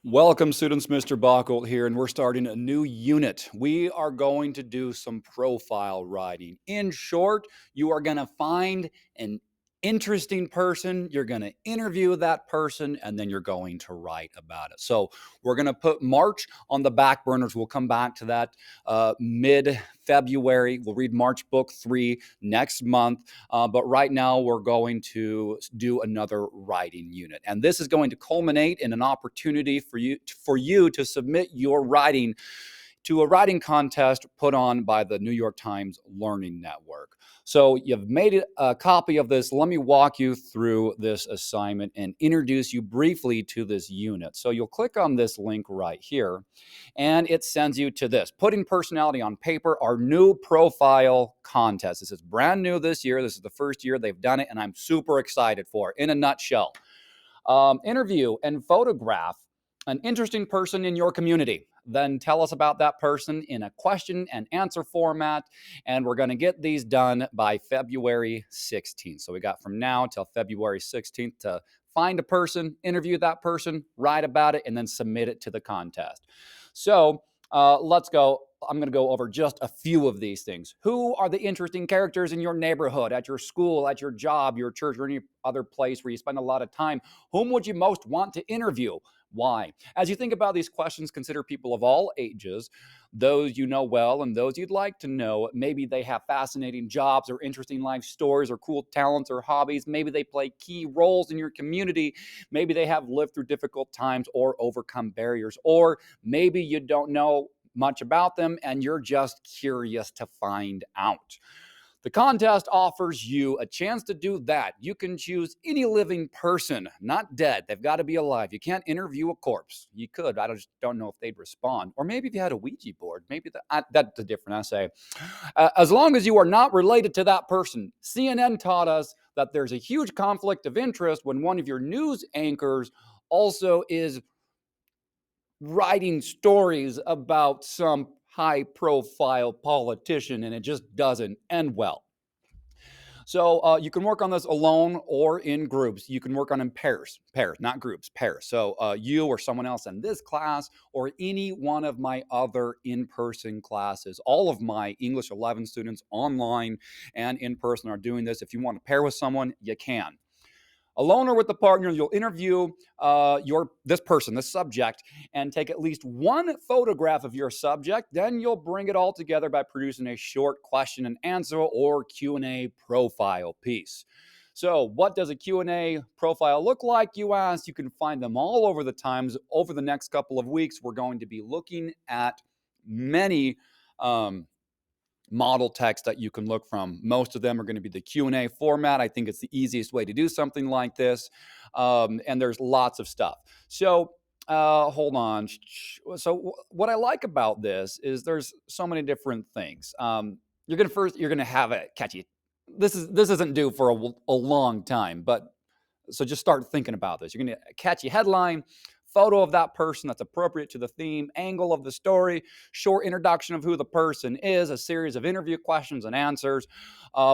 Welcome, students. Mr. Bockel here, and we're starting a new unit. We are going to do some profile writing. In short, you are going to find an interesting person, you're going to interview that person, and then you're going to write about it. So we're going to put March on the back burners. We'll come back to that mid-February. We'll read March book 3 next month. But right now, we're going to do another writing unit. And this is going to culminate in an opportunity for you to submit your writing to a writing contest put on by the New York Times Learning Network. So you've made a copy of this. Let me walk you through this assignment and introduce you briefly to this unit. So you'll click on this link right here, and it sends you to this, Putting Personality on Paper, our new profile contest. This is brand new this year. This is the first year they've done it, and I'm super excited for it. In a nutshell, interview and photograph an interesting person in your community. Then tell us about that person in a question and answer format. And we're going to get these done by February 16th. So we got from now till February 16th to find a person, interview that person, write about it, and then submit it to the contest. So let's go. I'm going to go over just a few of these things. Who are the interesting characters in your neighborhood, at your school, at your job, your church, or any other place where you spend a lot of time? Whom would you most want to interview? Why? As you think about these questions, consider people of all ages, those you know well and those you'd like to know. Maybe they have fascinating jobs or interesting life stories or cool talents or hobbies. Maybe they play key roles in your community. Maybe they have lived through difficult times or overcome barriers. Or maybe you don't know much about them and you're just curious to find out. The contest offers you a chance to do that. You can choose any living person, not dead. They've got to be alive. You can't interview a corpse. You could. I just don't know if they'd respond. Or maybe if you had a Ouija board, maybe that's a different essay. As long as you are not related to that person. CNN taught us that there's a huge conflict of interest when one of your news anchors also is writing stories about some high profile politician, and it just doesn't end well. So you can work on this alone or in groups. You can work on in pairs, not groups, pairs. So you or someone else in this class or any one of my other in-person classes. All of my English 11 students online and in person are doing this. If you want to pair with someone, you can. Alone or with a partner, you'll interview this subject, and take at least one photograph of your subject. Then you'll bring it all together by producing a short question and answer or Q&A profile piece. So what does a Q&A profile look like, you ask? You can find them all over the Times. Over the next couple of weeks, we're going to be looking at many model text that you can look from. Most of them are going to be the Q&A format. I think it's the easiest way to do something like this. And there's lots of stuff. So hold on. So what I like about this is there's so many different things. You're going to have it catchy. This isn't due for a long time, but so just start thinking about this. You're going to catch a headline, photo of that person that's appropriate to the theme, angle of the story, short introduction of who the person is, a series of interview questions and answers.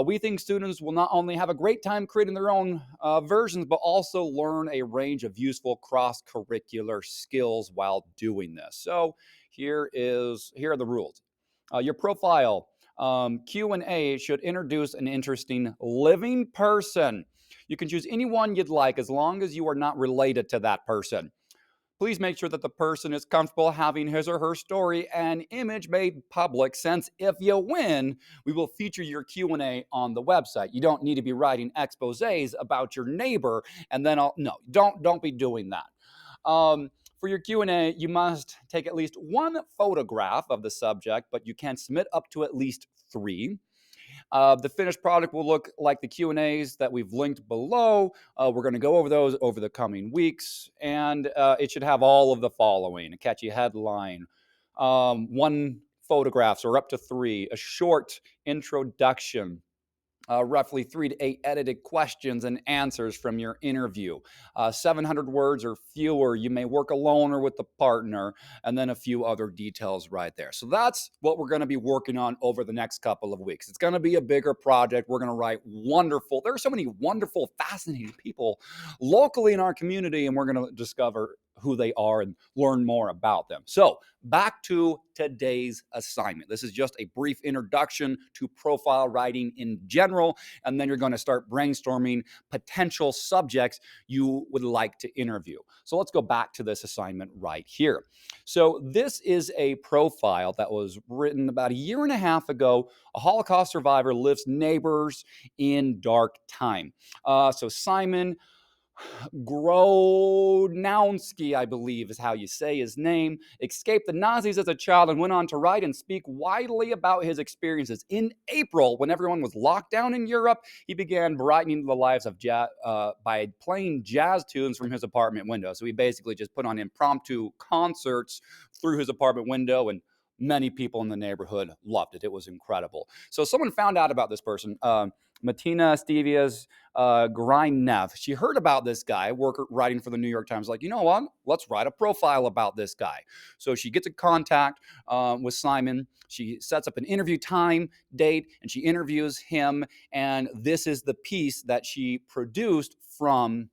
We think students will not only have a great time creating their own versions, but also learn a range of useful cross-curricular skills while doing this. So here are the rules. Your profile Q&A should introduce an interesting living person. You can choose anyone you'd like as long as you are not related to that person. Please make sure that the person is comfortable having his or her story and image made public, since if you win, we will feature your Q&A on the website. You don't need to be writing exposés about your neighbor and then don't be doing that. For your Q&A, you must take at least one photograph of the subject, but you can submit up to at least 3. The finished product will look like the Q&As that we've linked below. We're going to go over those over the coming weeks, and it should have all of the following: a catchy headline, 1 photographs or up to 3, a short introduction, roughly 3 to 8 edited questions and answers from your interview, 700 words or fewer. You may work alone or with a partner, and then a few other details right there. So that's what we're going to be working on over the next couple of weeks. It's going to be a bigger project. We're going to write there are so many wonderful, fascinating people locally in our community, and we're going to discover who they are and learn more about them. So back to today's assignment. This is just a brief introduction to profile writing in general, and then you're going to start brainstorming potential subjects you would like to interview. So let's go back to this assignment right here. So this is a profile that was written about a year and a half ago. A Holocaust survivor lives neighbors in dark time. So Simon Gronowski, I believe is how you say his name, escaped the Nazis as a child and went on to write and speak widely about his experiences. In April, when everyone was locked down in Europe, he began brightening the lives of by playing jazz tunes from his apartment window. So he basically just put on impromptu concerts through his apartment window, and many people in the neighborhood loved it. It was incredible. So someone found out about this person, Martina Stevias Grinev. She heard about this guy writing for the New York Times, like, you know what? Let's write a profile about this guy. So she gets in contact with Simon. She sets up an interview time, date, and she interviews him. And this is the piece that she produced from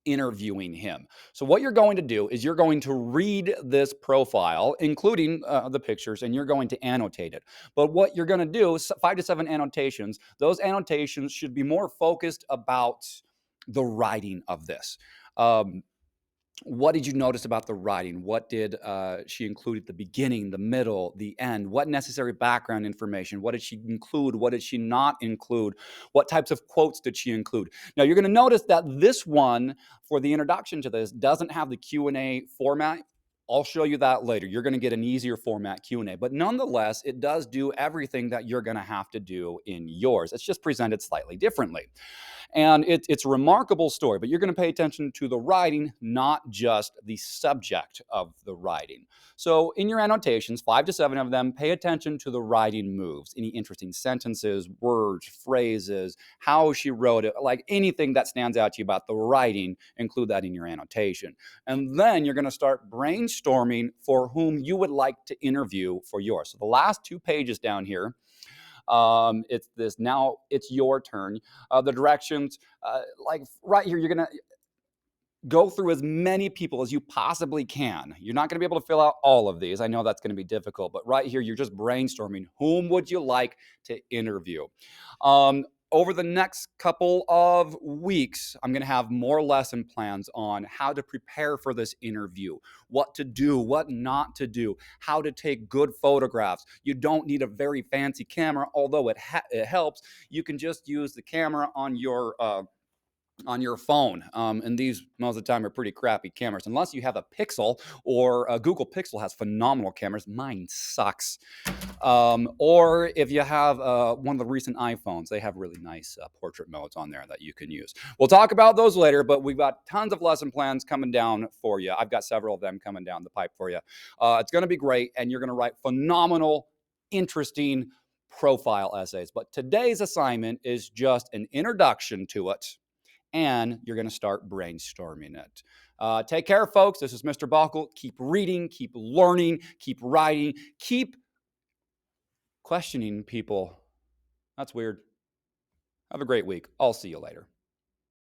interviewing him. So what you're going to do is you're going to read this profile, including the pictures, and you're going to annotate it. But what you're going to do is 5 to 7 annotations. Those annotations should be more focused about the writing of this. What did you notice about the writing? What did she include at the beginning, the middle, the end? What necessary background information? What did she include? What did she not include? What types of quotes did she include? Now, you're going to notice that this one, for the introduction to this, doesn't have the Q&A format. I'll show you that later. You're going to get an easier format Q&A. But nonetheless, it does do everything that you're going to have to do in yours. It's just presented slightly differently. And it's a remarkable story, but you're going to pay attention to the writing, not just the subject of the writing. So in your annotations, 5 to 7 of them, pay attention to the writing moves, any interesting sentences, words, phrases, how she wrote it, like anything that stands out to you about the writing, include that in your annotation. And then you're going to start brainstorming for whom you would like to interview for yours. So the last 2 pages down here, it's this, now it's your turn. The directions, like right here, you're going to go through as many people as you possibly can. You're not going to be able to fill out all of these. I know that's going to be difficult, but right here, you're just brainstorming. Whom would you like to interview? Over the next couple of weeks, I'm going to have more lesson plans on how to prepare for this interview, what to do, what not to do, how to take good photographs. You don't need a very fancy camera, although it helps. You can just use the camera on your phone. And these, most of the time, are pretty crappy cameras, unless you have a Pixel, or Google Pixel has phenomenal cameras. Mine sucks. Or if you have one of the recent iPhones, they have really nice portrait modes on there that you can use. We'll talk about those later, but we've got tons of lesson plans coming down for you. I've got several of them coming down the pipe for you. It's going to be great, and you're going to write phenomenal, interesting profile essays. But today's assignment is just an introduction to it, and you're going to start brainstorming it. Take care, folks. This is Mr. Buckle. Keep reading, keep learning, keep writing, keep questioning people. That's weird. Have a great week. I'll see you later.